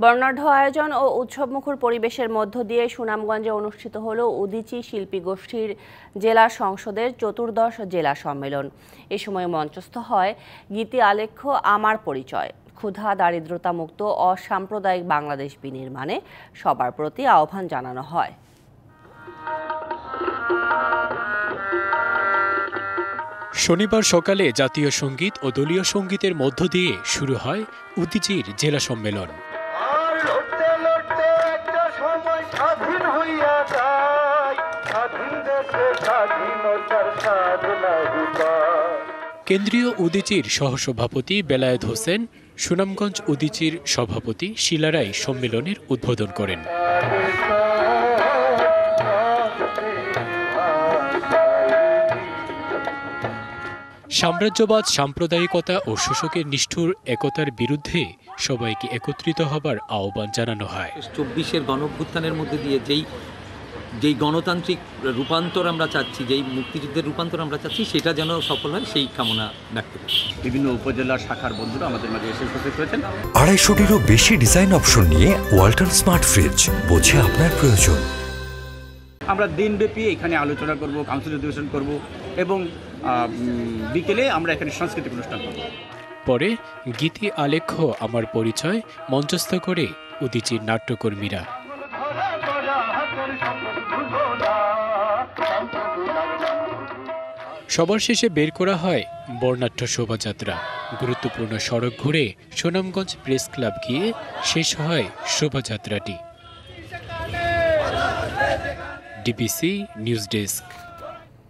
বর্ণাঢ্য আয়োজন ও উৎসবমুখর পরিবেশের মধ্য দিয়ে সুনামগঞ্জে অনুষ্ঠিত হল উদীচী শিল্পী গোষ্ঠীর জেলা সংসদের চতুর্দশ জেলা সম্মেলন। এ সময় মঞ্চস্থ হয় গীতি আলেখ্য আমার পরিচয়, ক্ষুধা দারিদ্রতা মুক্ত অসাম্প্রদায়িক বাংলাদেশ বিনির্মাণে সবার প্রতি আহ্বান জানানো হয়। শনিবার সকালে জাতীয় সঙ্গীত ও দলীয় সঙ্গীতের মধ্য দিয়ে শুরু হয় উদীচীর জেলা সম্মেলন। কেন্দ্রীয় উদীচীর সহসভাপতি বেলায়েত হোসেন, সুনামগঞ্জ উদীচীর সভাপতি শিলা রায় সম্মেলনের উদ্বোধন করেন। সাম্রাজ্যবাদ, সাম্প্রদায়িকতা ও শোষকের নিষ্ঠুর একতার বিরুদ্ধে সবাইকে একত্রিত হবার আহ্বান জানানো হয়। 24-এর গণঅভ্যুত্থানের মধ্যে দিয়ে যেই গণতান্ত্রিক রূপান্তর আমরা চাচ্ছি, যেই মুক্তিযুদ্ধের রূপান্তর আমরা চাচ্ছি, সেটা যেন সফল হয় সেই কামনা ব্যক্ত করছি। বিভিন্ন উপজেলা শাখার বন্ধুরা আমাদের মাঝে এসে উপস্থিত হয়েছেন। 250-টিরও বেশি ডিজাইন অপশন নিয়ে ওয়ালটন স্মার্ট ফ্রিজ, বোঝে আপনার প্রয়োজন। আমরা দিনব্যাপী এখানে আলোচনা করব, কাউন্সিল অধিবেশন করব এবং বিকেলে আমরা এখানে সাংস্কৃতিক অনুষ্ঠান করব। পরে গীতি আলেখ্য আমার পরিচয় মঞ্চস্থ করে উদীচীর নাট্যকর্মীরা। সবার শেষে বের করা হয় বর্ণাঢ্য শোভাযাত্রা। গুরুত্বপূর্ণ সড়ক ঘুরে সুনামগঞ্জ প্রেস ক্লাব গিয়ে শেষ হয় শোভাযাত্রাটি। DBC news desk.